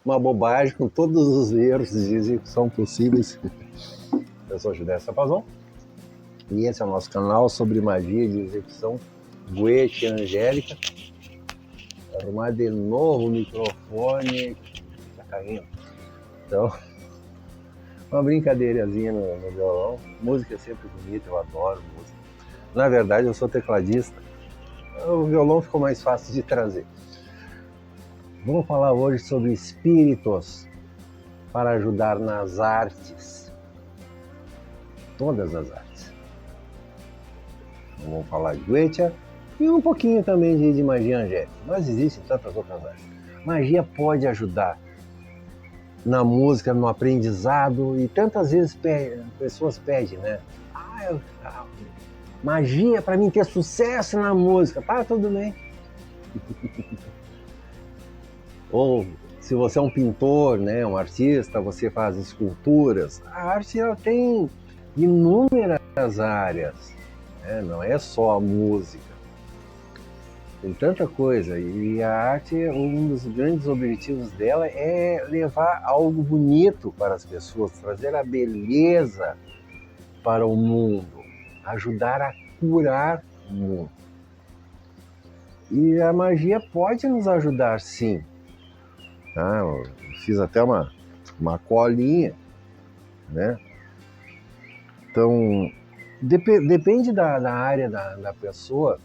Uma bobagem com todos os erros de execução possíveis. Eu sou Judé Sapazon e esse é o nosso canal sobre magia de execução Goethe Angélica. Vou arrumar de novo o microfone, tá caindo. Então, uma brincadeirazinha no violão. Música é sempre bonita, eu adoro música. Na verdade, eu sou tecladista. O violão ficou mais fácil de trazer. Vamos falar hoje sobre espíritos para ajudar nas artes. Todas as artes. Vamos falar de Goethe e um pouquinho também de magia angélica. Mas existem tantas outras artes. Magia pode ajudar na música, no aprendizado, e tantas vezes pessoas pedem, né? Magia para mim ter sucesso na música. Tá, tudo bem. Ou se você é um pintor, né, um artista, você faz esculturas. A arte ela tem inúmeras áreas, né? Não é só a música. Tem tanta coisa. E a arte, um dos grandes objetivos dela é levar algo bonito para as pessoas, trazer a beleza para o mundo, ajudar a curar o mundo. E a magia pode nos ajudar, sim. Eu fiz até uma colinha, né? Então, depende da área da pessoa,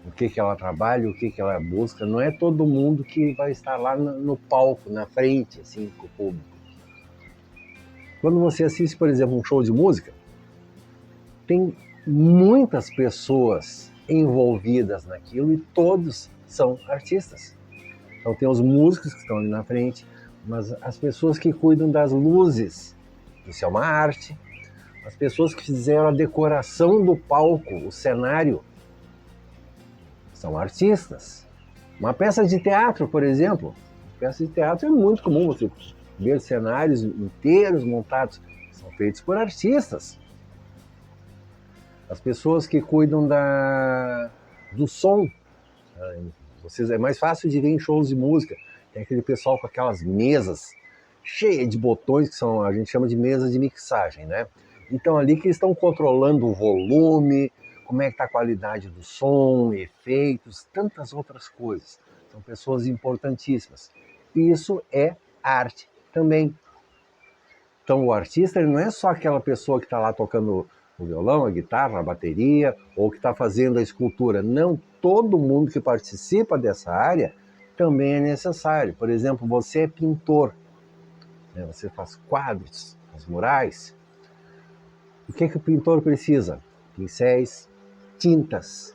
o que ela trabalha, o que ela busca. Não é todo mundo que vai estar lá no palco, na frente, assim, com o público. Quando você assiste, por exemplo, um show de música, tem muitas pessoas envolvidas naquilo e todos são artistas. Então tem os músicos que estão ali na frente, mas as pessoas que cuidam das luzes, isso é uma arte. As pessoas que fizeram a decoração do palco, o cenário, são artistas. Uma peça de teatro, por exemplo, peça de teatro é muito comum você ver cenários inteiros montados, são feitos por artistas. As pessoas que cuidam do som, é mais fácil de ver em shows de música. Tem aquele pessoal com aquelas mesas cheias de botões, que a gente chama de mesa de mixagem, né? Então ali que eles estão controlando o volume, como é que está a qualidade do som, efeitos, tantas outras coisas. São pessoas importantíssimas. Isso é arte também. Então o artista ele não é só aquela pessoa que está lá tocando o violão, a guitarra, a bateria, ou que está fazendo a escultura. Não, todo mundo que participa dessa área também é necessário. Por exemplo, você é pintor, né? Você faz quadros, faz murais. O que o pintor precisa? Pincéis, tintas.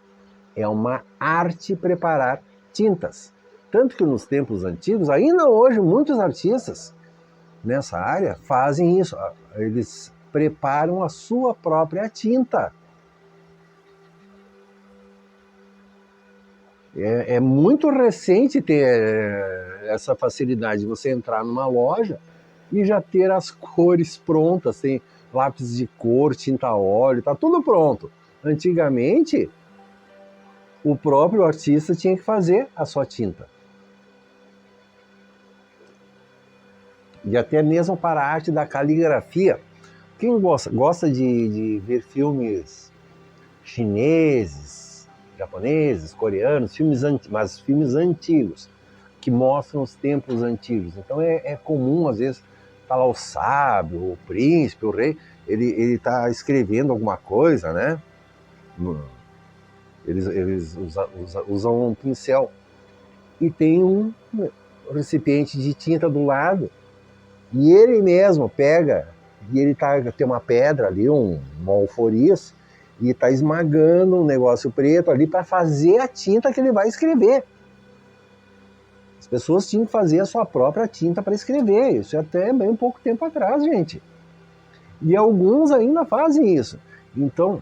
É uma arte preparar tintas. Tanto que nos tempos antigos, ainda hoje, muitos artistas nessa área fazem isso. Eles preparam a sua própria tinta. É muito recente ter essa facilidade de você entrar numa loja e já ter as cores prontas. Tem lápis de cor, tinta a óleo, tá tudo pronto. Antigamente, o próprio artista tinha que fazer a sua tinta. E até mesmo para a arte da caligrafia. Quem gosta de ver filmes chineses, japoneses, coreanos, mas filmes antigos, que mostram os tempos antigos. Então é comum, às vezes, tá lá o sábio, o príncipe, o rei, ele está escrevendo alguma coisa, né? Eles usam um pincel. E tem um recipiente de tinta do lado. E ele mesmo pega, e ele tem uma pedra ali, uma alforiz, e está esmagando um negócio preto ali para fazer a tinta que ele vai escrever. As pessoas tinham que fazer a sua própria tinta para escrever. Isso é até bem pouco tempo atrás, gente. E alguns ainda fazem isso. Então,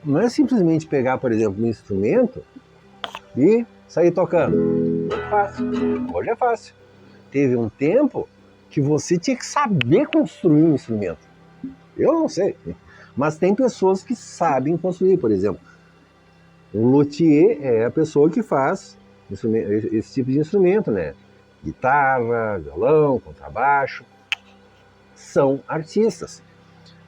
não é simplesmente pegar, por exemplo, um instrumento e sair tocando. É fácil. Hoje é fácil. Teve um tempo que você tinha que saber construir um instrumento. Eu não sei. Mas tem pessoas que sabem construir, por exemplo. O luthier é a pessoa que faz esse tipo de instrumento, né? Guitarra, violão, contrabaixo. São artistas.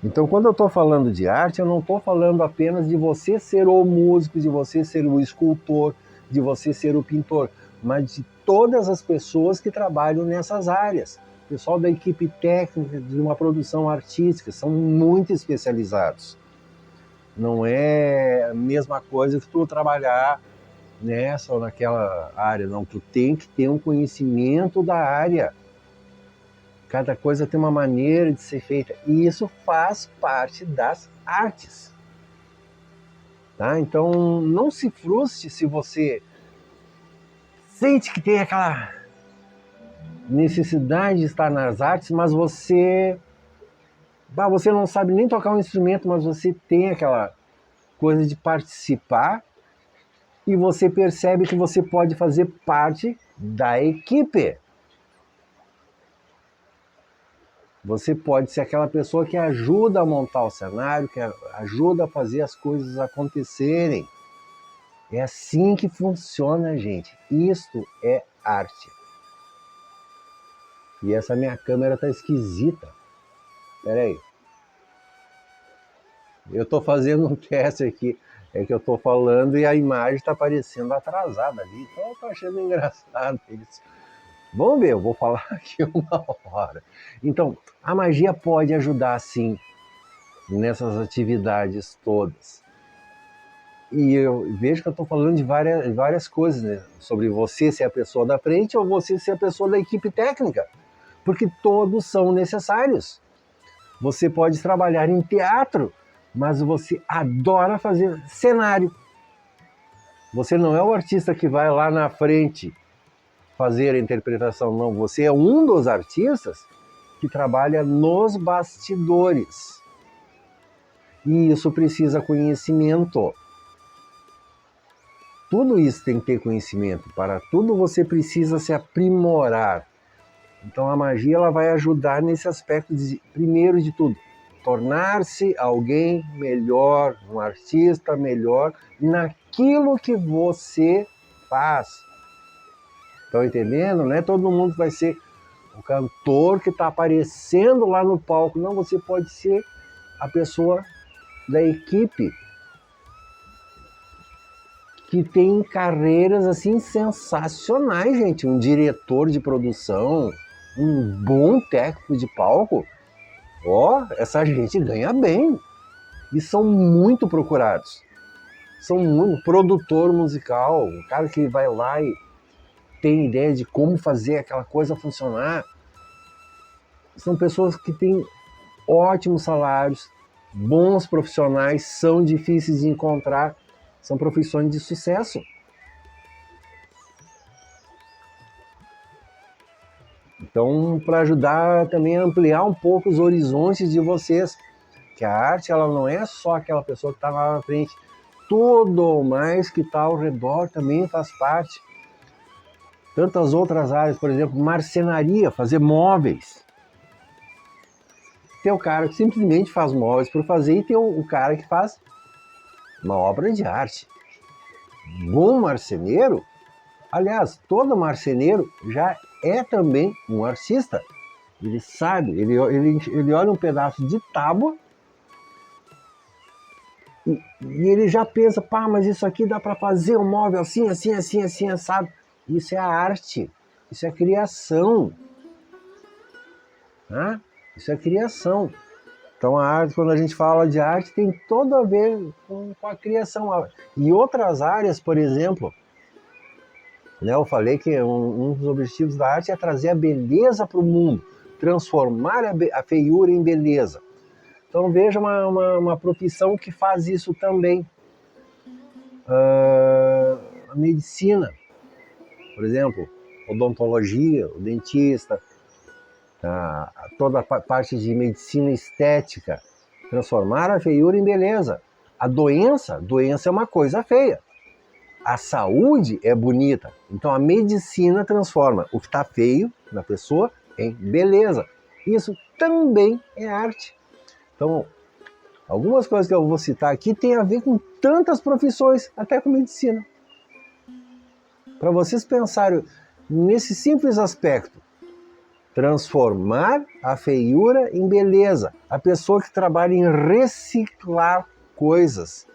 Então, quando eu estou falando de arte, eu não estou falando apenas de você ser o músico, de você ser o escultor, de você ser o pintor, mas de todas as pessoas que trabalham nessas áreas. O pessoal da equipe técnica de uma produção artística são muito especializados. Não é a mesma coisa que tu trabalhar nessa ou naquela área, não. Tu tem que ter um conhecimento da área. Cada coisa tem uma maneira de ser feita. E isso faz parte das artes. Tá? Então, não se frustre se você sente que tem aquela necessidade de estar nas artes, mas você não sabe nem tocar um instrumento, mas você tem aquela coisa de participar e você percebe que você pode fazer parte da equipe. Você pode ser aquela pessoa que ajuda a montar o cenário, que ajuda a fazer as coisas acontecerem. É assim que funciona, gente. Isto é arte. E essa minha câmera tá esquisita. Espera aí. Eu tô fazendo um teste aqui. É que eu tô falando e a imagem está aparecendo atrasada ali. Então eu tô achando engraçado isso. Vamos ver, eu vou falar aqui uma hora. Então, a magia pode ajudar sim nessas atividades todas. E eu vejo que eu estou falando de várias coisas, né? Sobre você ser a pessoa da frente ou você ser a pessoa da equipe técnica. Porque todos são necessários. Você pode trabalhar em teatro, mas você adora fazer cenário. Você não é o artista que vai lá na frente fazer a interpretação, não. Você é um dos artistas que trabalha nos bastidores. E isso precisa conhecimento. Tudo isso tem que ter conhecimento. Para tudo você precisa se aprimorar. Então a magia ela vai ajudar nesse aspecto de, primeiro de tudo, tornar-se alguém melhor, um artista melhor naquilo que você faz. Estão entendendo? Não é todo mundo que vai ser o cantor que está aparecendo lá no palco. Não, você pode ser a pessoa da equipe que tem carreiras assim sensacionais, gente. Um diretor de produção, um bom técnico de palco. Ó, essa gente ganha bem. E são muito procurados. São muito produtor musical, o cara que vai lá e tem ideia de como fazer aquela coisa funcionar. São pessoas que têm ótimos salários, bons profissionais, são difíceis de encontrar, são profissões de sucesso. Então, para ajudar também a ampliar um pouco os horizontes de vocês, que a arte ela não é só aquela pessoa que está lá na frente, tudo mais que está ao redor também faz parte. Tantas outras áreas, por exemplo, marcenaria, fazer móveis. Tem o cara que simplesmente faz móveis por fazer e tem o cara que faz uma obra de arte. Bom marceneiro, aliás, todo marceneiro já é também um artista. Ele sabe, ele olha um pedaço de tábua e ele já pensa, pá, mas isso aqui dá para fazer um móvel assim, assim, assim, assim, assado. Isso é a arte, isso é criação. Né? Isso é criação. Então a arte, quando a gente fala de arte, tem tudo a ver com a criação. E outras áreas, por exemplo, né, eu falei que um dos objetivos da arte é trazer a beleza para o mundo, transformar a feiura em beleza. Então veja uma profissão que faz isso também. A medicina, por exemplo, odontologia, o dentista, toda a parte de medicina estética, transformar a feiura em beleza. A doença é uma coisa feia. A saúde é bonita. Então a medicina transforma o que está feio na pessoa em beleza. Isso também é arte. Então, algumas coisas que eu vou citar aqui têm a ver com tantas profissões, até com medicina. Para vocês pensarem nesse simples aspecto, transformar a feiura em beleza. A pessoa que trabalha em reciclar coisas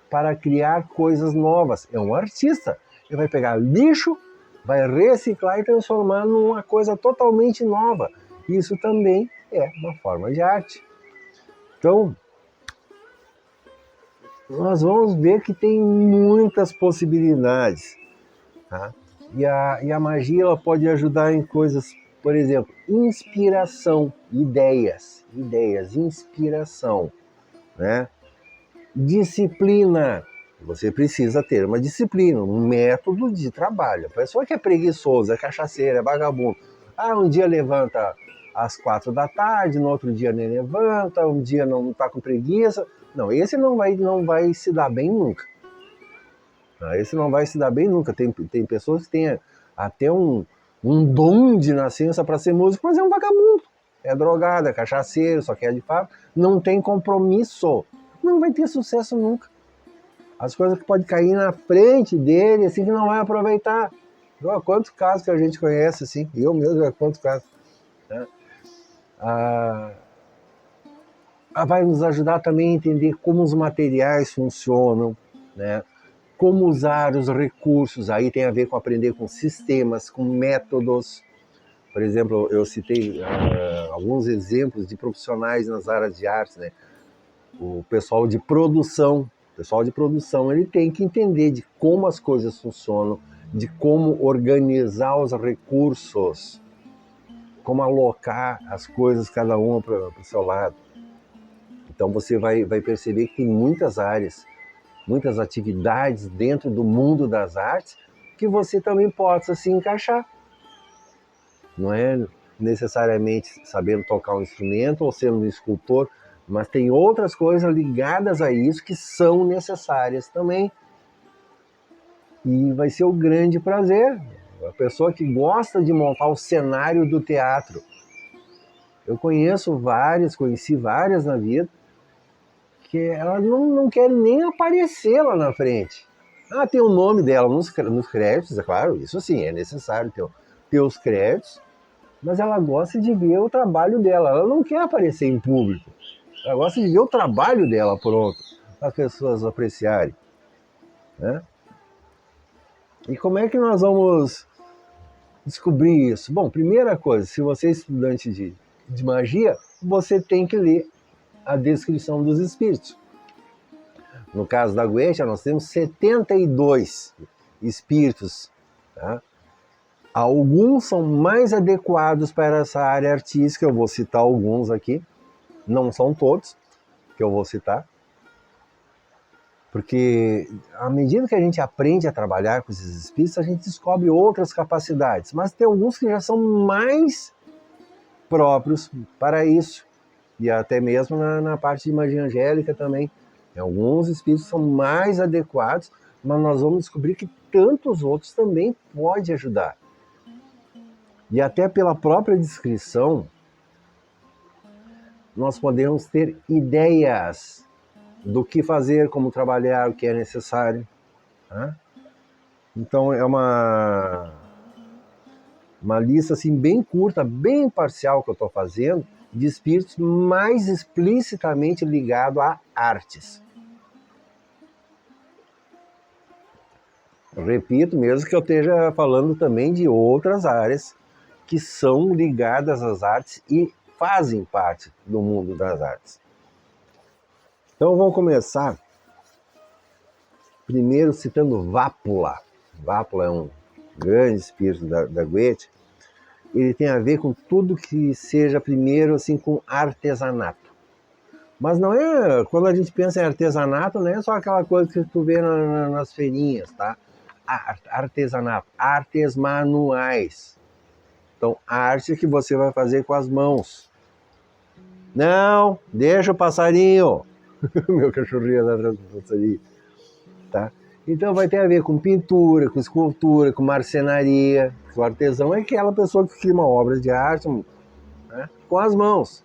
para criar coisas novas. É um artista. Ele vai pegar lixo, vai reciclar e transformar numa coisa totalmente nova. Isso também é uma forma de arte. Então, nós vamos ver que tem muitas possibilidades. Tá? E a magia ela pode ajudar em coisas, por exemplo, inspiração, ideias, inspiração, né? Disciplina. Você precisa ter uma disciplina, um método de trabalho. A pessoa que é preguiçosa, é cachaceira, é vagabundo. Um dia levanta às 4 da tarde, no outro dia nem levanta, um dia não está com preguiça. Não, esse não vai se dar bem nunca. Esse não vai se dar bem nunca. Tem pessoas que têm até um dom de nascença para ser músico, mas é um vagabundo. É drogado, é cachaceiro, só quer de fato. Não tem compromisso. Não vai ter sucesso nunca. As coisas que podem cair na frente dele, assim, que não vai aproveitar. Quantos casos que a gente conhece, assim? Eu mesmo, quantos casos. Né? Vai nos ajudar também a entender como os materiais funcionam, né? Como usar os recursos. Aí tem a ver com aprender com sistemas, com métodos. Por exemplo, eu citei alguns exemplos de profissionais nas áreas de artes, né? O pessoal de produção, ele tem que entender de como as coisas funcionam, de como organizar os recursos, como alocar as coisas, cada uma para o seu lado. Então você vai perceber que tem muitas áreas, muitas atividades dentro do mundo das artes que você também possa se encaixar. Não é necessariamente sabendo tocar um instrumento ou sendo um escultor, mas tem outras coisas ligadas a isso que são necessárias também. E vai ser um grande prazer. A pessoa que gosta de montar o cenário do teatro. Eu conheci várias na vida, que elas não querem nem aparecer lá na frente. Tem o nome dela nos créditos, é claro, isso sim, é necessário ter os créditos, mas ela gosta de ver o trabalho dela, ela não quer aparecer em público. Ela gosta de ver o trabalho dela pronto, para as pessoas apreciarem. Né? E como é que nós vamos descobrir isso? Bom, primeira coisa, se você é estudante de magia, você tem que ler a descrição dos espíritos. No caso da Goetia, nós temos 72 espíritos. Tá? Alguns são mais adequados para essa área artística, eu vou citar alguns aqui. Não são todos que eu vou citar, porque à medida que a gente aprende a trabalhar com esses espíritos, a gente descobre outras capacidades, mas tem alguns que já são mais próprios para isso, e até mesmo na parte de magia angélica também. Alguns espíritos são mais adequados, mas nós vamos descobrir que tantos outros também podem ajudar. E até pela própria descrição, nós podemos ter ideias do que fazer, como trabalhar, o que é necessário. Tá? Então é uma lista assim, bem curta, bem parcial que eu estou fazendo, de espíritos mais explicitamente ligados a artes. Repito, mesmo que eu esteja falando também de outras áreas que são ligadas às artes e fazem parte do mundo das artes. Então vamos começar primeiro citando Vápula. Vápula é um grande espírito da Goetia. Ele tem a ver com tudo que seja primeiro assim com artesanato. Mas não é, quando a gente pensa em artesanato, não é só aquela coisa que tu vê nas feirinhas, tá? Artesanato, artes manuais. Então, arte que você vai fazer com as mãos. Não, deixa o passarinho. Meu cachorrinho lá atrás do passarinho. Tá? Então vai ter a ver com pintura, com escultura, com marcenaria. O artesão é aquela pessoa que cria uma obra de arte, né, com as mãos.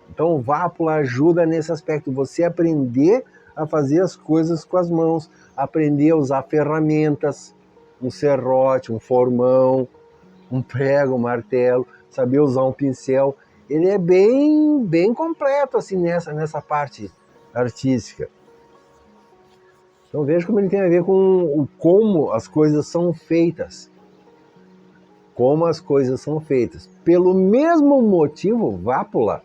Então o Vápula ajuda nesse aspecto, você aprender a fazer as coisas com as mãos, aprender a usar ferramentas, um serrote, um formão, um prego, um martelo, saber usar um pincel. Ele é bem completo assim nessa parte artística. Então veja como ele tem a ver com como as coisas são feitas. Como as coisas são feitas. Pelo mesmo motivo, Vápula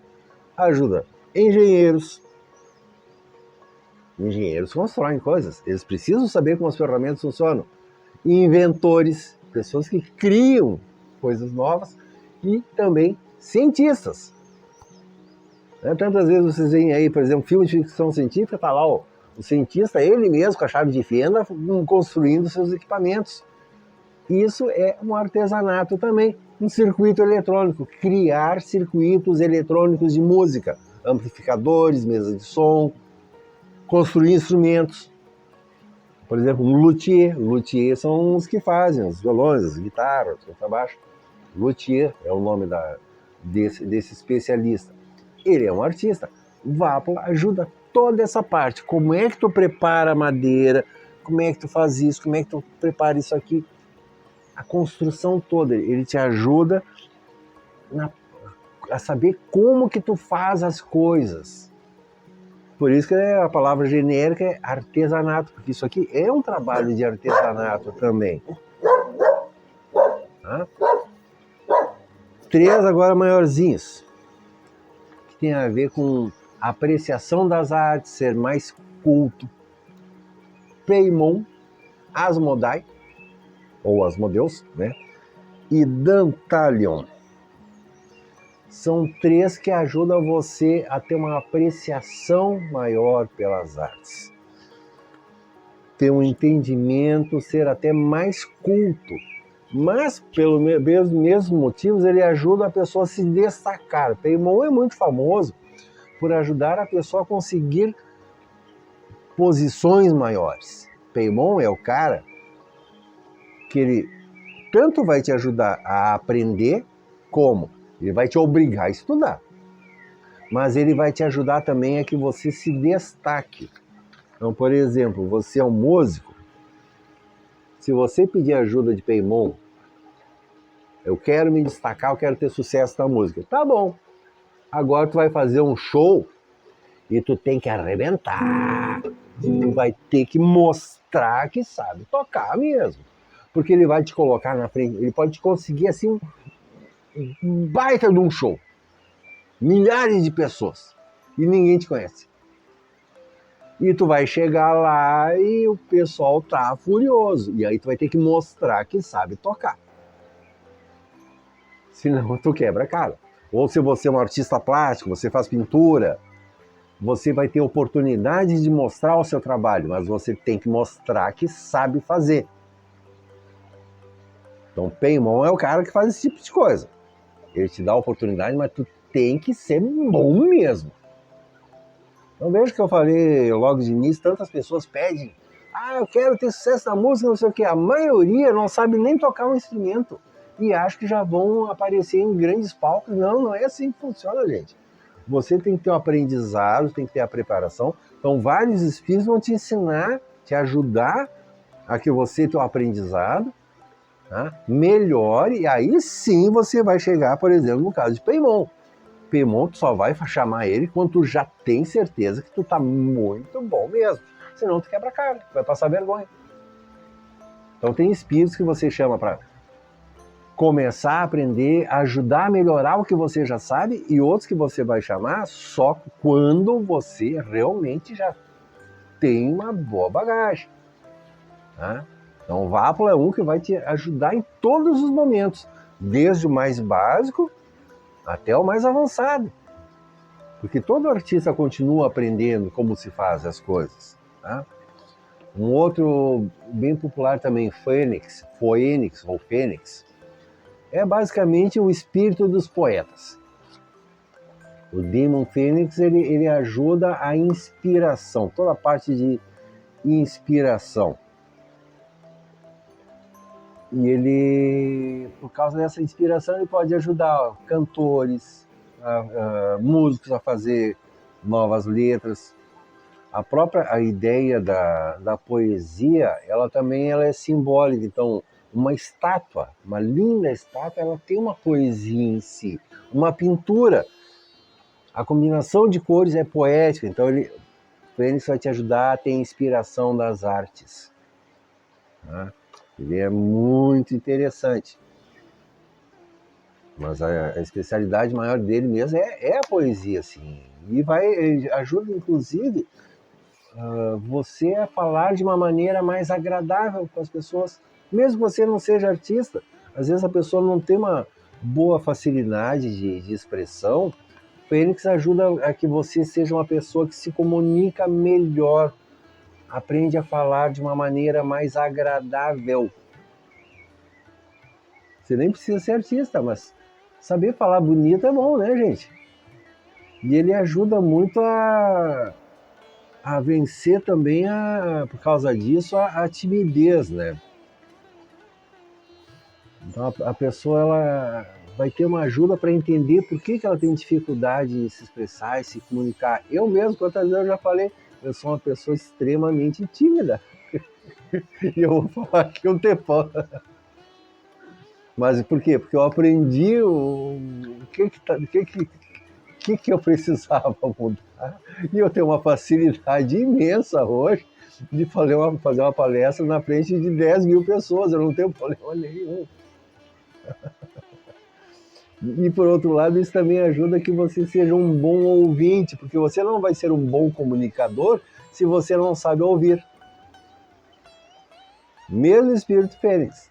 ajuda engenheiros. Engenheiros constroem coisas. Eles precisam saber como as ferramentas funcionam. Inventores, pessoas que criam coisas novas. E também cientistas. Tantas vezes vocês veem aí, por exemplo, filme de ficção científica, está lá o cientista, ele mesmo, com a chave de fenda, construindo seus equipamentos. Isso é um artesanato também. Um circuito eletrônico, criar circuitos eletrônicos de música, amplificadores, mesa de som, construir instrumentos. Por exemplo, um luthier. Luthier são os que fazem os violões, as guitarras, o contrabaixo. Luthier é o nome desse especialista. Ele é um artista. Vápula ajuda toda essa parte. Como é que tu prepara a madeira? Como é que tu faz isso? Como é que tu prepara isso aqui? A construção toda. Ele te ajuda a saber como que tu faz as coisas. Por isso que a palavra genérica é artesanato, porque isso aqui é um trabalho de artesanato também. Tá? 3 agora maiorzinhos, que tem a ver com a apreciação das artes, ser mais culto. Peimon, Asmodai, ou Asmodeus, né? E Dantalion. São 3 que ajudam você a ter uma apreciação maior pelas artes. Ter um entendimento, ser até mais culto. Mas, pelos mesmos motivos, ele ajuda a pessoa a se destacar. Peimon é muito famoso por ajudar a pessoa a conseguir posições maiores. Peimon é o cara que ele tanto vai te ajudar a aprender, como ele vai te obrigar a estudar. Mas ele vai te ajudar também a que você se destaque. Então, por exemplo, você é um músico. Se você pedir ajuda de Peimon, eu quero me destacar, eu quero ter sucesso na música. Tá bom. Agora tu vai fazer um show e tu tem que arrebentar. Tu vai ter que mostrar que sabe tocar mesmo. Porque ele vai te colocar na frente, ele pode te conseguir assim um baita de um show. Milhares de pessoas. E ninguém te conhece. E tu vai chegar lá e o pessoal tá furioso. E aí tu vai ter que mostrar que sabe tocar. Senão tu quebra a cara. Ou se você é um artista plástico, você faz pintura, você vai ter oportunidade de mostrar o seu trabalho, mas você tem que mostrar que sabe fazer. Então, Peimon é o cara que faz esse tipo de coisa. Ele te dá a oportunidade, mas tu tem que ser bom mesmo. Então, veja que eu falei logo de início, tantas pessoas pedem, eu quero ter sucesso na música, não sei o quê. A maioria não sabe nem tocar um instrumento e acha que já vão aparecer em grandes palcos. Não, não é assim que funciona, gente. Você tem que ter um aprendizado, tem que ter a preparação. Então, vários espíritos vão te ensinar, te ajudar a que você tenha um aprendizado, tá? Melhore, e aí sim você vai chegar, por exemplo, no caso de Peimon. Peimon, tu só vai chamar ele quando tu já tem certeza que tu tá muito bom mesmo. Senão tu quebra a cara, tu vai passar vergonha. Então tem espíritos que você chama para começar a aprender, ajudar a melhorar o que você já sabe, e outros que você vai chamar só quando você realmente já tem uma boa bagagem. Tá? Então o Vápula é um que vai te ajudar em todos os momentos, desde o mais básico até o mais avançado. Porque todo artista continua aprendendo como se faz as coisas. Tá? Um outro bem popular também, Fênix, é basicamente o espírito dos poetas. O Demon Fênix, ele ajuda a inspiração, toda a parte de inspiração. E ele, por causa dessa inspiração, ele pode ajudar cantores, músicos a fazer novas letras. A ideia da poesia, ela também é simbólica. Então, uma estátua, uma linda estátua, ela tem uma poesia em si. Uma pintura, a combinação de cores é poética. Então, o Fênix vai te ajudar a ter inspiração das artes. Tá? Ele é muito interessante. Mas a especialidade maior dele mesmo é a poesia, assim. E ajuda, inclusive, você a falar de uma maneira mais agradável com as pessoas, mesmo que você não seja artista. Às vezes a pessoa não tem uma boa facilidade de expressão. O Fênix ajuda a que você seja uma pessoa que se comunica melhor, aprende a falar de uma maneira mais agradável. Você nem precisa ser artista, mas saber falar bonito é bom, né, gente? E ele ajuda muito a vencer também, por causa disso, a timidez, né? Então a pessoa ela vai ter uma ajuda para entender por que ela tem dificuldade em se expressar e se comunicar. Eu mesmo, quantas vezes eu já falei, eu sou uma pessoa extremamente tímida. E eu vou falar aqui um tempão. Mas por quê? Porque eu aprendi o que eu precisava mudar. E eu tenho uma facilidade imensa hoje de fazer uma palestra na frente de 10 mil pessoas. Eu não tenho problema nenhum. E por outro lado, isso também ajuda que você seja um bom ouvinte, porque você não vai ser um bom comunicador se você não sabe ouvir. Mesmo espírito Fênix.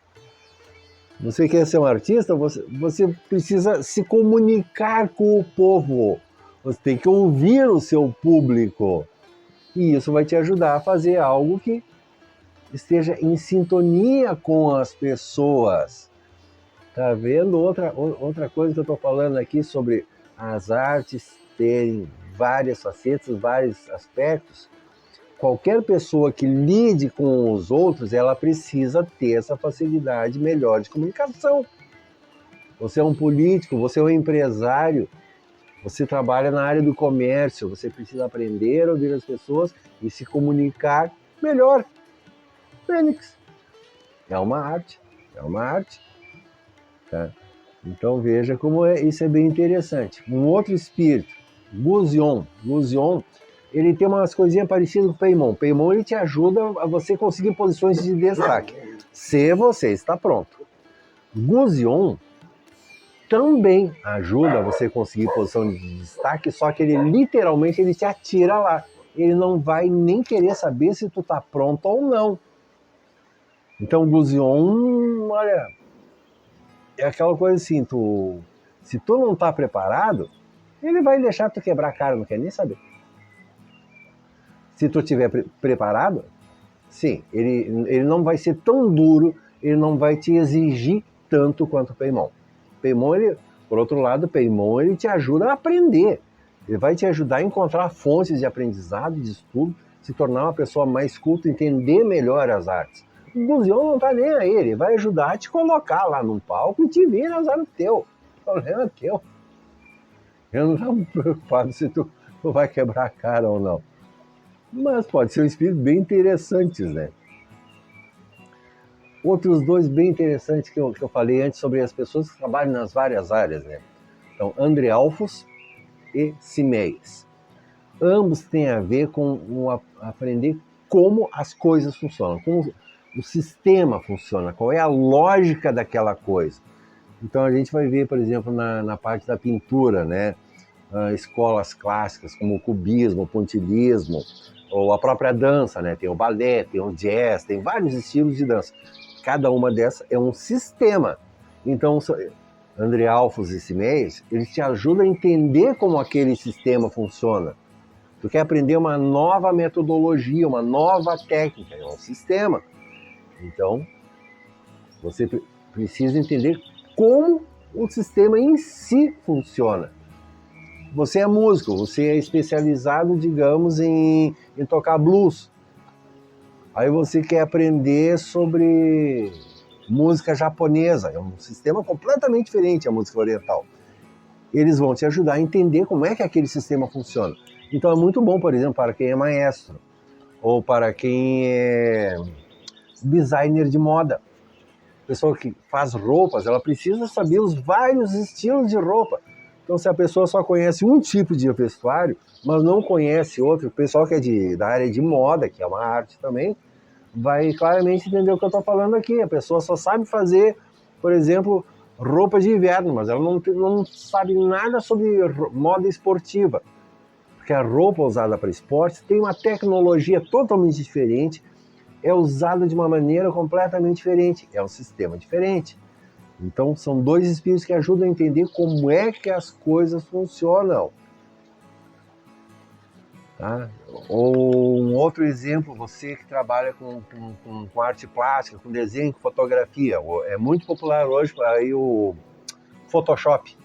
Você quer ser um artista, você precisa se comunicar com o povo. Você tem que ouvir o seu público. E isso vai te ajudar a fazer algo que esteja em sintonia com as pessoas. Tá vendo? Outra coisa que eu estou falando aqui sobre as artes terem várias facetas, vários aspectos. Qualquer pessoa que lide com os outros, ela precisa ter essa facilidade melhor de comunicação. Você é um político, você é um empresário, você trabalha na área do comércio, você precisa aprender a ouvir as pessoas e se comunicar melhor. Fênix. É uma arte. Tá? Então veja como isso é bem interessante. Um outro espírito, Gusion. Gusion, ele tem umas coisinhas parecidas com o Paimon. Paimon, ele te ajuda a você conseguir posições de destaque, se você está pronto. Gusion também ajuda você a conseguir posição de destaque, só que ele literalmente ele te atira lá. Ele não vai nem querer saber se tu está pronto ou não. Então, Gusion, olha, é aquela coisa assim, se tu não está preparado, ele vai deixar tu quebrar a cara, não quer nem saber. Se tu estiver preparado, sim, ele não vai ser tão duro, ele não vai te exigir tanto quanto o Paimon. Por outro lado, o Paimon, ele te ajuda a aprender. Ele vai te ajudar a encontrar fontes de aprendizado, de estudo, se tornar uma pessoa mais culta, entender melhor as artes. O Gusion não tá nem aí, ele vai ajudar a te colocar lá num palco e te vir azar teu. O problema é teu. Eu não estava preocupado se tu vai quebrar a cara ou não. Mas pode ser um espírito bem interessante, né? Outros dois bem interessantes que eu falei antes sobre as pessoas que trabalham nas várias áreas, né? Então, Andrealfos e Simeias. Ambos têm a ver com aprender como as coisas funcionam, como o sistema funciona, qual é a lógica daquela coisa. Então a gente vai ver, por exemplo, na parte da pintura, né? Escolas clássicas como o cubismo, o pontilhismo, ou a própria dança, né? Tem o balé, tem o jazz, tem vários estilos de dança. Cada uma dessas é um sistema. Então, André Alfos e Simeias, eles te ajudam a entender como aquele sistema funciona. Tu quer aprender uma nova metodologia, uma nova técnica, é um sistema. Então, você precisa entender como o sistema em si funciona. Você é músico, você é especializado, digamos, em tocar blues. Aí você quer aprender sobre música japonesa, é um sistema completamente diferente a música oriental. Eles vão te ajudar a entender como é que aquele sistema funciona. Então é muito bom, por exemplo, para quem é maestro, ou para quem é designer de moda. Pessoa que faz roupas, ela precisa saber os vários estilos de roupa. Então, se a pessoa só conhece um tipo de vestuário, mas não conhece outro, o pessoal que é da área de moda, que é uma arte também, vai claramente entender o que eu estou falando aqui. A pessoa só sabe fazer, por exemplo, roupa de inverno, mas ela não sabe nada sobre moda esportiva. Porque a roupa usada para esporte tem uma tecnologia totalmente diferente, é usada de uma maneira completamente diferente, é um sistema diferente. Então, são dois espíritos que ajudam a entender como é que as coisas funcionam. Tá? Ou um outro exemplo, você que trabalha com arte plástica, com desenho, com fotografia. É muito popular hoje aí o Photoshop.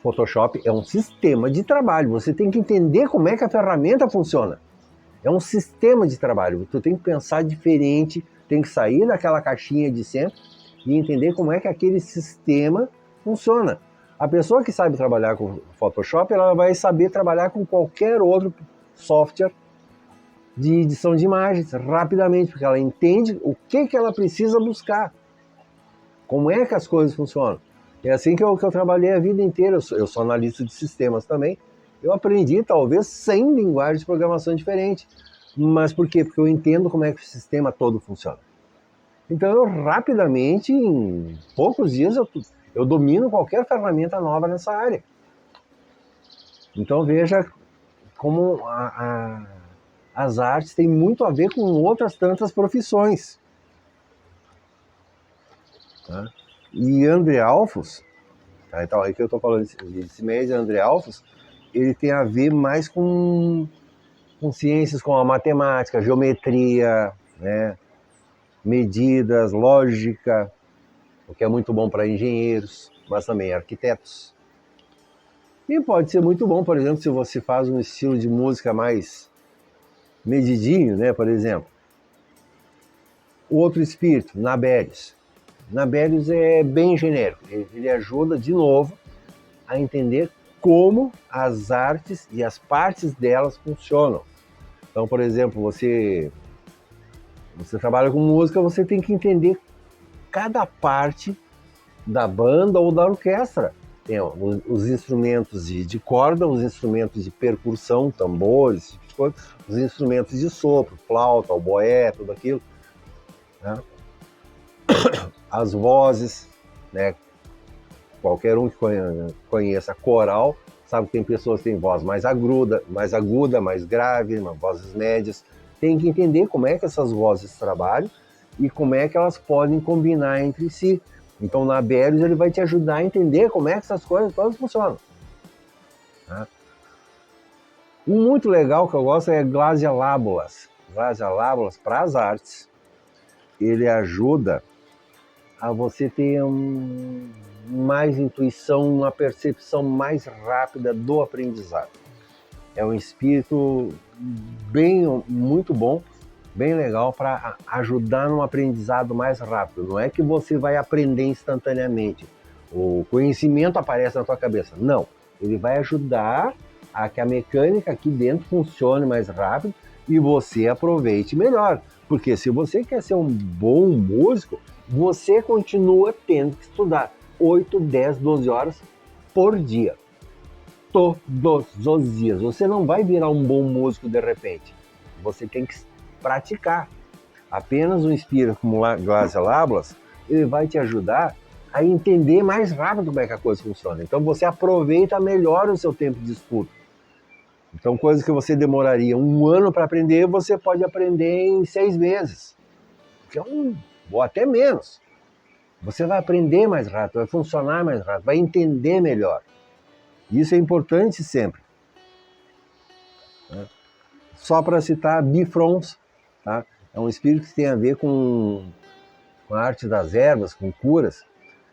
Photoshop é um sistema de trabalho. Você tem que entender como é que a ferramenta funciona. É um sistema de trabalho. Tu tem que pensar diferente, tem que sair daquela caixinha de sempre e entender como é que aquele sistema funciona. A pessoa que sabe trabalhar com Photoshop, ela vai saber trabalhar com qualquer outro software de edição de imagens rapidamente, porque ela entende o que ela precisa buscar, como é que as coisas funcionam. É assim que eu trabalhei a vida inteira. Eu sou analista de sistemas também. Eu aprendi talvez 100 linguagens de programação diferentes. Mas por quê? Porque eu entendo como é que o sistema todo funciona. Então eu rapidamente, em poucos dias, eu domino qualquer ferramenta nova nessa área. Então veja como as artes têm muito a ver com outras tantas profissões. Tá? E André Alfos, tá? Então, aí que eu estou falando de Simeias e André Alfos, ele tem a ver mais com ciências como a matemática, geometria, né? Medidas, lógica, o que é muito bom para engenheiros, mas também arquitetos. E pode ser muito bom, por exemplo, se você faz um estilo de música mais medidinho, né, por exemplo. O outro espírito, Nabérios. Nabérios é bem genérico, ele ajuda, de novo, a entender como as artes e as partes delas funcionam. Então, por exemplo, você trabalha com música, você tem que entender cada parte da banda ou da orquestra. Tem os instrumentos de corda, os instrumentos de percussão, tambores, os instrumentos de sopro, flauta, oboé, tudo aquilo. Né? As vozes, né? Qualquer um que conheça coral sabe que tem pessoas que têm voz mais aguda, mais grave, vozes médias. Tem que entender como é que essas vozes trabalham e como é que elas podem combinar entre si. Então, na Nabérios, ele vai te ajudar a entender como é que essas coisas todas funcionam. Tá? Um muito legal que eu gosto é Glasialábulas. Glasialábulas para as artes. Ele ajuda a você ter mais intuição, uma percepção mais rápida do aprendizado. É um espírito muito bom, bem legal para ajudar no aprendizado mais rápido. Não é que você vai aprender instantaneamente, o conhecimento aparece na tua cabeça. Não, ele vai ajudar a que a mecânica aqui dentro funcione mais rápido e você aproveite melhor. Porque se você quer ser um bom músico, você continua tendo que estudar 8, 10, 12 horas por dia. Todos os dias. Você não vai virar um bom músico de repente. Você tem que praticar. Apenas um espírito como Glasialábulas, ele vai te ajudar a entender mais rápido como é que a coisa funciona. Então você aproveita melhor o seu tempo de estudo. Então coisas que você demoraria 1 ano para aprender, você pode aprender em 6 meses. Ou até menos. Você vai aprender mais rápido, vai funcionar mais rápido, vai entender melhor. Isso é importante sempre. Só para citar Bifrons, tá? É um espírito que tem a ver com a arte das ervas, com curas,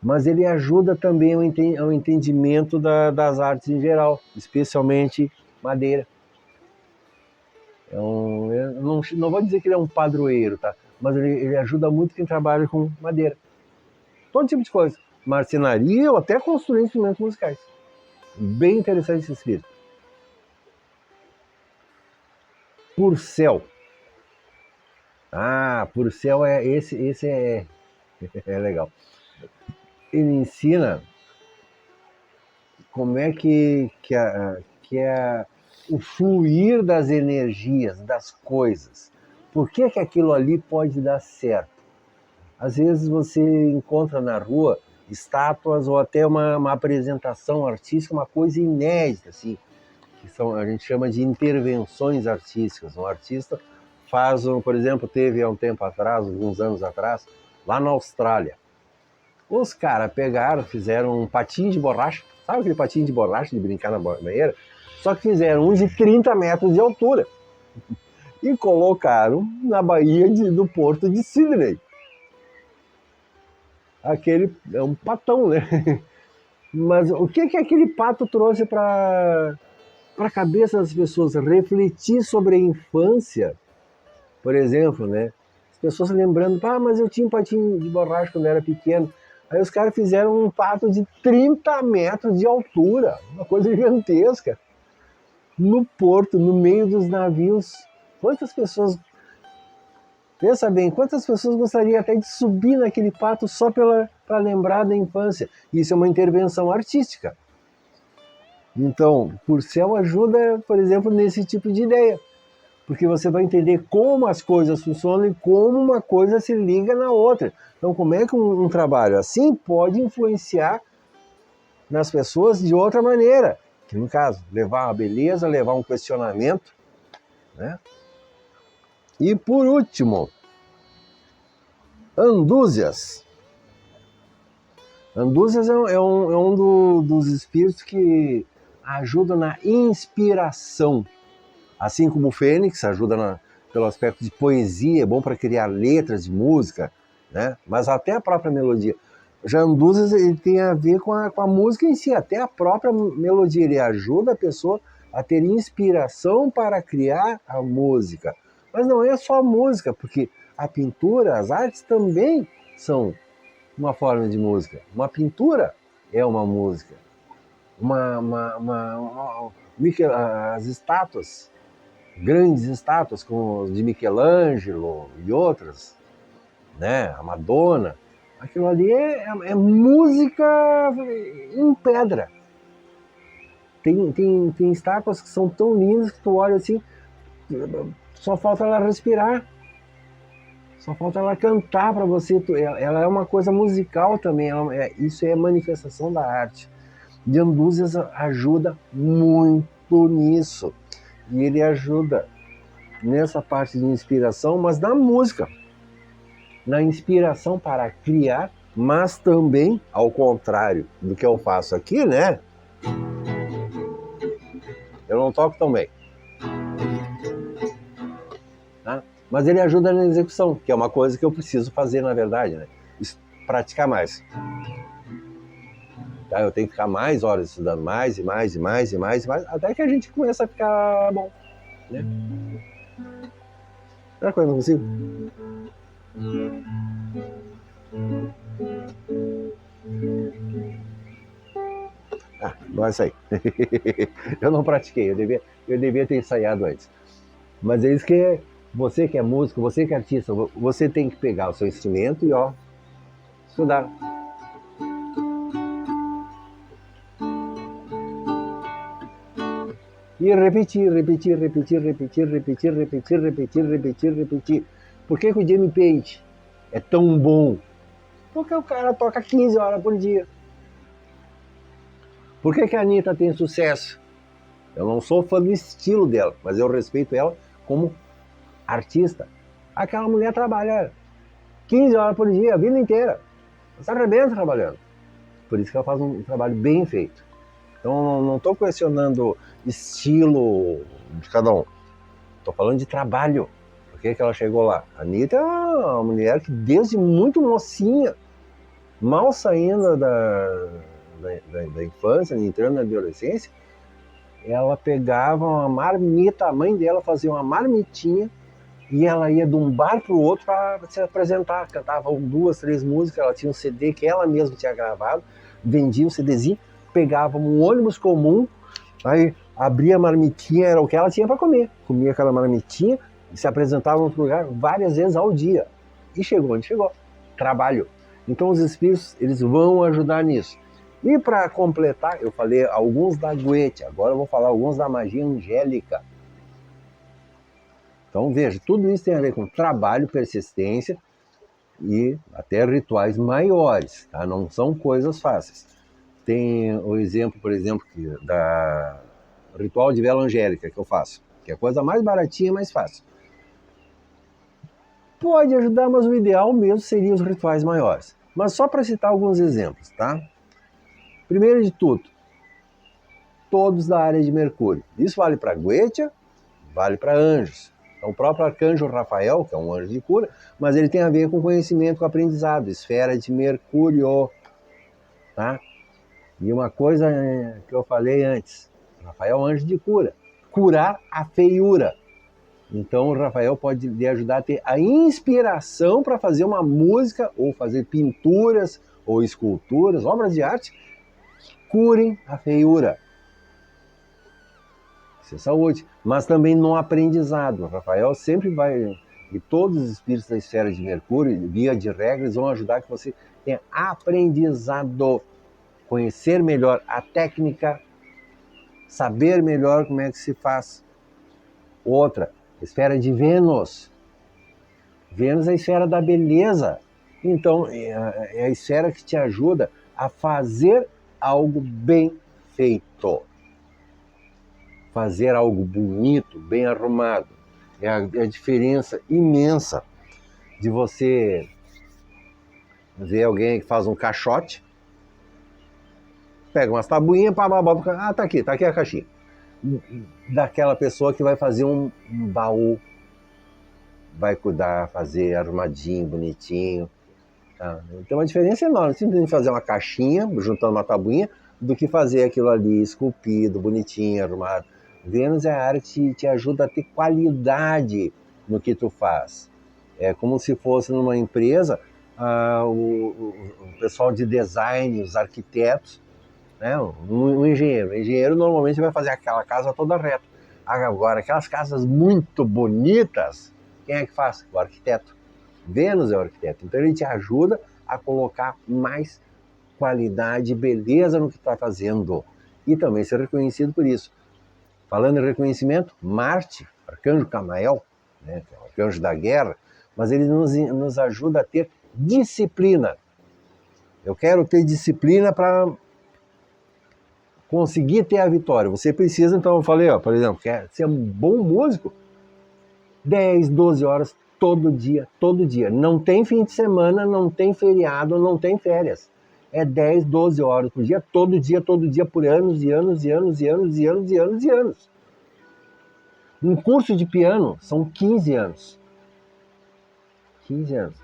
mas ele ajuda também ao entendimento das artes em geral, especialmente madeira. Eu não vou dizer que ele é um padroeiro, tá? Mas ele ajuda muito quem trabalha com madeira. Todo tipo de coisa. Marcenaria ou até construir instrumentos musicais. Bem interessante esse espírito. Purcell. Purcell esse é legal. Ele ensina como é que é o fluir das energias, das coisas. Por que aquilo ali pode dar certo? Às vezes você encontra na rua estátuas ou até uma apresentação artística, uma coisa inédita, assim, a gente chama de intervenções artísticas. Um artista faz, por exemplo, teve há um tempo atrás, alguns anos atrás, lá na Austrália. Os caras pegaram, fizeram um patinho de borracha, sabe aquele patinho de borracha de brincar na banheira? Só que fizeram um de 30 metros de altura e colocaram na baía do porto de Sydney. Aquele é um patão, né? Mas o que aquele pato trouxe para a cabeça das pessoas? Refletir sobre a infância, por exemplo, né? As pessoas lembrando, mas eu tinha um patinho de borracha quando eu era pequeno. Aí os caras fizeram um pato de 30 metros de altura, uma coisa gigantesca, no porto, no meio dos navios. Quantas pessoas, pensa bem, quantas pessoas gostariam até de subir naquele pato só para lembrar da infância? Isso é uma intervenção artística. Então, Purcell ajuda, por exemplo, nesse tipo de ideia, porque você vai entender como as coisas funcionam e como uma coisa se liga na outra. Então, como é que um trabalho assim pode influenciar nas pessoas de outra maneira? Que, no caso, levar uma beleza, levar um questionamento, né? E, por último, Andúzias. Andúzias é um dos espíritos que ajuda na inspiração. Assim como o Fênix ajuda pelo aspecto de poesia, é bom para criar letras de música, né? Mas até a própria melodia. Já Andúzias ele tem a ver com a música em si, até a própria melodia. Ele ajuda a pessoa a ter inspiração para criar a música. Mas não é só a música, porque a pintura, as artes também são uma forma de música. Uma pintura é uma música. As estátuas, grandes estátuas como de Michelangelo e outras, né? A Madonna, aquilo ali é música em pedra. Tem estátuas que são tão lindas que tu olha assim, só falta ela respirar, só falta ela cantar para você. Ela é uma coisa musical também, isso é manifestação da arte. E Andúzias ajuda muito nisso. E ele ajuda nessa parte de inspiração, mas na música. Na inspiração para criar, mas também, ao contrário do que eu faço aqui, né? Eu não toco tão bem. Tá? Mas ele ajuda na execução, que é uma coisa que eu preciso fazer, na verdade, né? Praticar mais. Tá? Eu tenho que ficar mais horas estudando, mais, até que a gente começa a ficar bom, né? Será que eu não consigo? Não é isso aí. Eu não pratiquei, eu devia ter ensaiado antes. Mas é isso que você que é músico, você que é artista, você tem que pegar o seu instrumento e estudar. E repetir. Por que o Jimmy Page é tão bom? Porque o cara toca 15 horas por dia. Por que a Anitta tem sucesso? Eu não sou fã do estilo dela, mas eu respeito ela como artista. Aquela mulher trabalha 15 horas por dia, a vida inteira. Ela se arrebenta trabalhando. Por isso que ela faz um trabalho bem feito. Então, não estou questionando estilo de cada um. Estou falando de trabalho. Por que ela chegou lá? A Anitta é uma mulher que desde muito mocinha, mal saindo da infância, entrando na adolescência, ela pegava uma marmita, a mãe dela fazia uma marmitinha e ela ia de um bar para o outro para se apresentar. Cantava 2, 3 músicas, ela tinha um CD que ela mesma tinha gravado, vendia um CDzinho, pegava um ônibus comum, aí abria a marmitinha, era o que ela tinha para comer. Comia aquela marmitinha e se apresentava em outro lugar várias vezes ao dia. E chegou onde chegou. Trabalho. Então os espíritos, eles vão ajudar nisso. E para completar, eu falei alguns da Goethe, agora eu vou falar alguns da magia angélica. Então veja, tudo isso tem a ver com trabalho, persistência e até rituais maiores, tá? Não são coisas fáceis. Tem o exemplo, por exemplo, da ritual de vela angélica que eu faço, que é a coisa mais baratinha e mais fácil. Pode ajudar, mas o ideal mesmo seria os rituais maiores. Mas só para citar alguns exemplos, tá? Primeiro de tudo, todos da área de Mercúrio. Isso vale para Goetia, vale para anjos. Então, o próprio arcanjo Rafael, que é um anjo de cura, mas ele tem a ver com conhecimento, com aprendizado, esfera de Mercúrio, tá? E uma coisa que eu falei antes, Rafael é um anjo de cura, curar a feiura. Então o Rafael pode lhe ajudar a ter a inspiração para fazer uma música, ou fazer pinturas, ou esculturas, obras de arte, que curem a feiura. Isso é saúde. Mas também no aprendizado. O Rafael sempre vai, e todos os espíritos da esfera de Mercúrio, via de regras, vão ajudar que você tenha aprendizado, conhecer melhor a técnica, saber melhor como é que se faz. Outra, esfera de Vênus. Vênus é a esfera da beleza. Então, é a esfera que te ajuda a fazer algo bem feito. Fazer algo bonito, bem arrumado. É a diferença imensa de você ver alguém que faz um caixote, pega umas tabuinhas, tá aqui a caixinha. Daquela pessoa que vai fazer um baú, vai cuidar, fazer arrumadinho, bonitinho. Tá? Tem uma diferença enorme, simplesmente fazer uma caixinha, juntando uma tabuinha, do que fazer aquilo ali esculpido, bonitinho, arrumado. Vênus é a área que te ajuda a ter qualidade no que tu faz. É como se fosse numa empresa, o pessoal de design, os arquitetos, né? Um engenheiro. O engenheiro normalmente vai fazer aquela casa toda reta. Agora, aquelas casas muito bonitas, quem é que faz? O arquiteto. Vênus é o arquiteto. Então ele te ajuda a colocar mais qualidade e beleza no que está fazendo. E também ser reconhecido por isso. Falando em reconhecimento, Marte, arcanjo Camael, né, que é o arcanjo da guerra, mas ele nos ajuda a ter disciplina. Eu quero ter disciplina para conseguir ter a vitória. Você precisa, então, eu falei, ó, por exemplo, quer ser um bom músico, 10, 12 horas todo dia, todo dia. Não tem fim de semana, não tem feriado, não tem férias. É 10, 12 horas por dia, todo dia, por anos e anos e anos e anos e anos e anos e anos. Um curso de piano são 15 anos. 15 anos.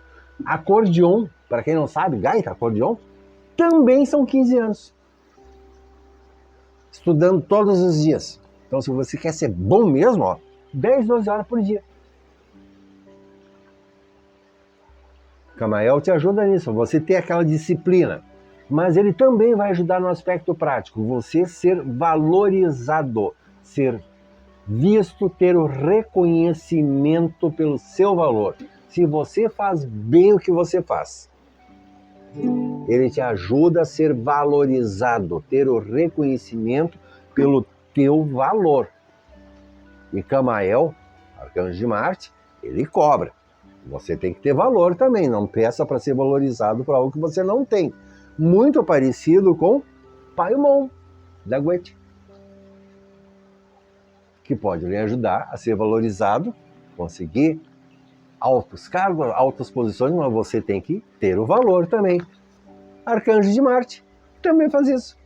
Acordeon, para quem não sabe, gaita, acordeon, também são 15 anos. Estudando todos os dias. Então, se você quer ser bom mesmo, ó, 10, 12 horas por dia. Camael te ajuda nisso, você ter aquela disciplina. Mas ele também vai ajudar no aspecto prático, você ser valorizado, ser visto, ter o reconhecimento pelo seu valor. Se você faz bem o que você faz, ele te ajuda a ser valorizado, ter o reconhecimento pelo teu valor. E Camael, arcanjo de Marte, ele cobra. Você tem que ter valor também, não peça para ser valorizado por algo que você não tem. Muito parecido com Paimon, da Goethe, que pode lhe ajudar a ser valorizado, conseguir altos cargos, altas posições, mas você tem que ter o valor também. Arcanjo de Marte também faz isso.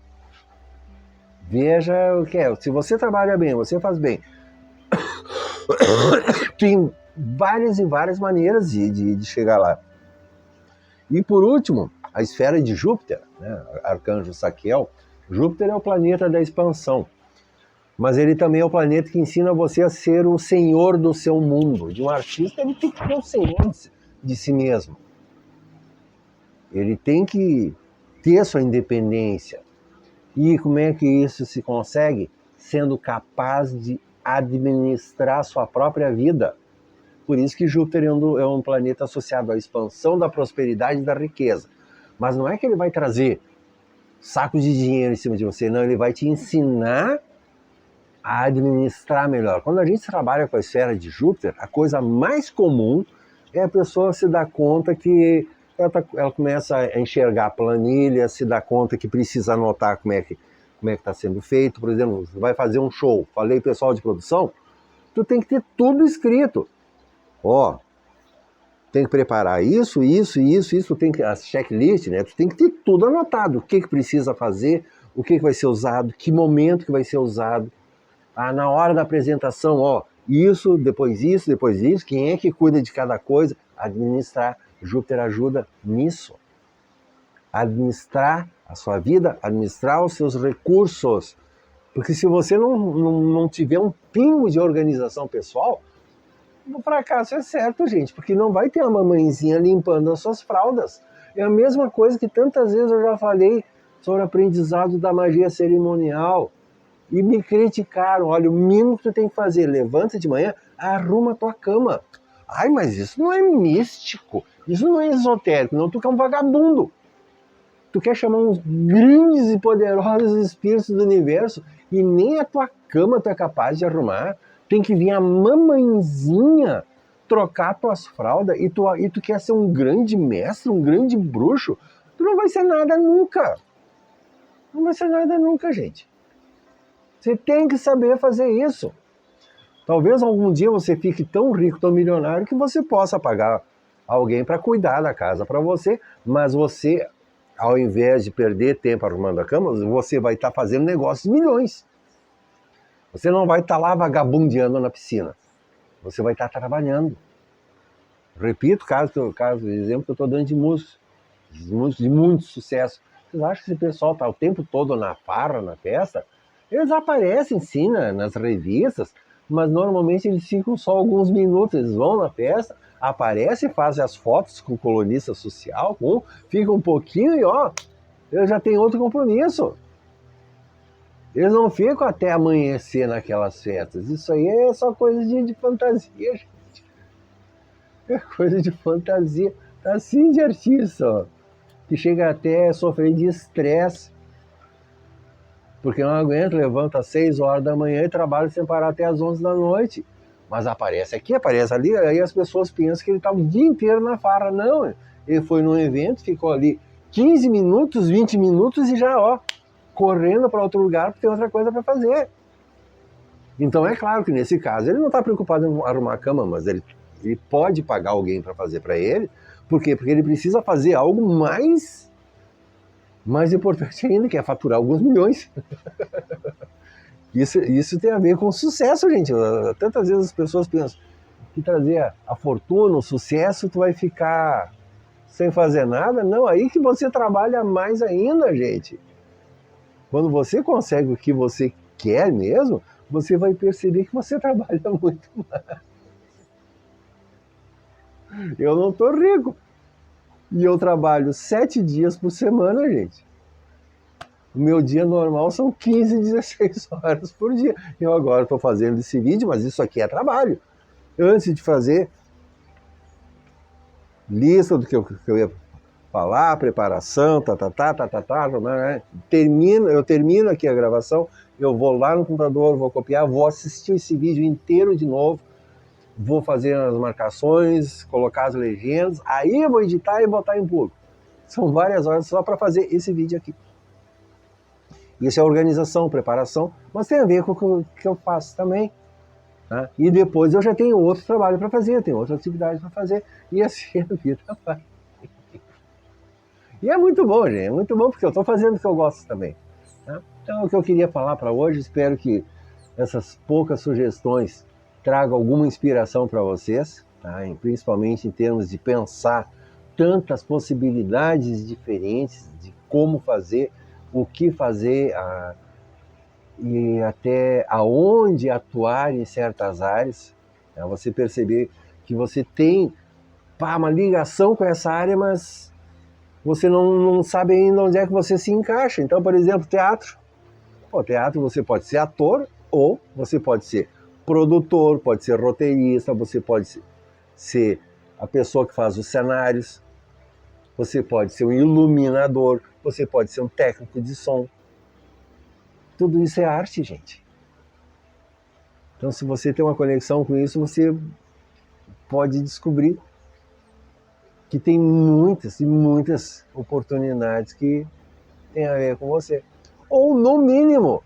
Veja o que é. Se você trabalha bem, você faz bem. Tem várias e várias maneiras de chegar lá. E por último, a esfera de Júpiter, né? Arcanjo Saquiel. Júpiter é o planeta da expansão. Mas ele também é o planeta que ensina você a ser o senhor do seu mundo. De um artista, ele tem que ser o senhor de si mesmo. Ele tem que ter a sua independência. E como é que isso se consegue? Sendo capaz de administrar sua própria vida. Por isso que Júpiter é um planeta associado à expansão da prosperidade e da riqueza. Mas não é que ele vai trazer sacos de dinheiro em cima de você, não. Ele vai te ensinar a administrar melhor. Quando a gente trabalha com a esfera de Júpiter, a coisa mais comum é a pessoa se dar conta que ela começa a enxergar a planilha, se dá conta que precisa anotar como é que está sendo feito. Por exemplo, você vai fazer um show, falei pessoal de produção, tu tem que ter tudo escrito. Ó, tem que preparar isso, tem que a checklist, né? Tu tem que ter tudo anotado, o que precisa fazer, o que vai ser usado, que momento que vai ser usado. Ah, na hora da apresentação, ó, depois isso, quem é que cuida de cada coisa? Administrar. Júpiter ajuda nisso. Administrar a sua vida, administrar os seus recursos. Porque se você não tiver um pingo de organização pessoal, o fracasso é certo, gente, porque não vai ter a mamãezinha limpando as suas fraldas. É a mesma coisa que tantas vezes eu já falei sobre o aprendizado da magia cerimonial. E me criticaram, olha, o mínimo que tu tem que fazer, levanta de manhã, arruma a tua cama. Ai, mas isso não é místico, isso não é esotérico, não, tu é um vagabundo. Tu quer chamar uns grandes e poderosos espíritos do universo e nem a tua cama tu é capaz de arrumar. Tem que vir a mamãezinha trocar tuas fraldas e tu quer ser um grande mestre, um grande bruxo. Tu não vai ser nada nunca. Não vai ser nada nunca, gente. Você tem que saber fazer isso. Talvez algum dia você fique tão rico, tão milionário, que você possa pagar alguém para cuidar da casa para você, mas você, ao invés de perder tempo arrumando a cama, você vai estar fazendo negócios de milhões. Você não vai estar lá vagabundeando na piscina. Você vai estar trabalhando. Repito, caso exemplo que eu estou dando de músicos de muito sucesso. Vocês acham que esse pessoal está o tempo todo na farra, na festa? Eles aparecem sim nas revistas, mas normalmente eles ficam só alguns minutos. Eles vão na festa, aparecem, fazem as fotos com o colunista social, ficam um pouquinho e ó, eu já tenho outro compromisso. Eles não ficam até amanhecer naquelas festas. Isso aí é só coisa de fantasia, gente. É coisa de fantasia. Assim de artista, ó, que chega até a sofrer de estresse. Porque não aguenta, levanta às 6 horas da manhã e trabalha sem parar até às 11 da noite. Mas aparece aqui, aparece ali, aí as pessoas pensam que ele está o dia inteiro na farra. Não, ele foi num evento, ficou ali 15 minutos, 20 minutos e já, ó, correndo para outro lugar porque tem outra coisa para fazer. Então é claro que nesse caso ele não está preocupado em arrumar a cama, mas ele pode pagar alguém para fazer para ele. Por quê? Porque ele precisa fazer algo mais importante ainda, que é faturar alguns milhões. Isso tem a ver com sucesso, gente. Tantas vezes as pessoas pensam que trazer a fortuna, o sucesso, tu vai ficar sem fazer nada. Não, aí que você trabalha mais ainda, gente. Quando você consegue o que você quer mesmo, você vai perceber que você trabalha muito mais. Eu não tô rico. E eu trabalho 7 dias por semana, gente. O meu dia normal são 15, 16 horas por dia. Eu agora estou fazendo esse vídeo, mas isso aqui é trabalho. Antes de fazer lista do que eu ia falar, preparação, né? Eu termino aqui a gravação, eu vou lá no computador, vou copiar, vou assistir esse vídeo inteiro de novo, vou fazer as marcações, colocar as legendas, aí eu vou editar e botar em público. São várias horas só para fazer esse vídeo aqui. Isso é organização, preparação, mas tem a ver com o que eu faço também. Tá? E depois eu já tenho outro trabalho para fazer, tenho outra atividade para fazer, e assim a vida vai. E é muito bom, gente, é muito bom porque eu estou fazendo o que eu gosto também. Tá? Então é o que eu queria falar para hoje, espero que essas poucas sugestões tragam alguma inspiração para vocês, tá? E principalmente em termos de pensar tantas possibilidades diferentes de como fazer, o que fazer e até aonde atuar em certas áreas. Tá? Você perceber que você tem uma ligação com essa área, mas você não sabe ainda onde é que você se encaixa. Então, por exemplo, teatro. Pô, teatro você pode ser ator ou você pode ser produtor, pode ser roteirista, você pode ser a pessoa que faz os cenários, você pode ser um iluminador, você pode ser um técnico de som. Tudo isso é arte, gente. Então, se você tem uma conexão com isso, você pode descobrir que tem muitas e muitas oportunidades que tem a ver com você. Ou, no mínimo,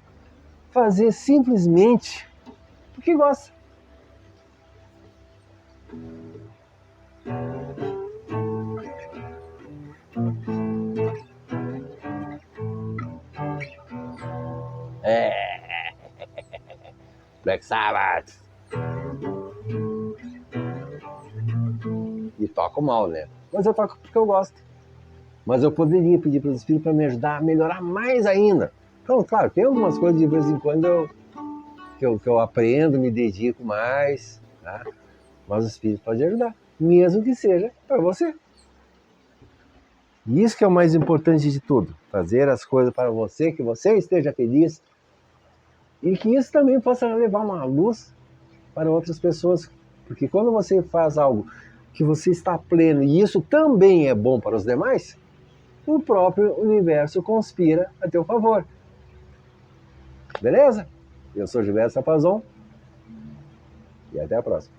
fazer simplesmente porque gosta. Black Sabbath. E toco mal, né? Mas eu toco porque eu gosto. Mas eu poderia pedir para os espíritos para me ajudar a melhorar mais ainda. Então, claro, tem algumas coisas de vez em quando que eu aprendo, me dedico mais, tá? Mas o espírito pode ajudar, mesmo que seja para você. E isso que é o mais importante de tudo, fazer as coisas para você, que você esteja feliz e que isso também possa levar uma luz para outras pessoas, porque quando você faz algo que você está pleno e isso também é bom para os demais, o próprio universo conspira a teu favor. Beleza? Eu sou Gilberto Sapazon e até a próxima.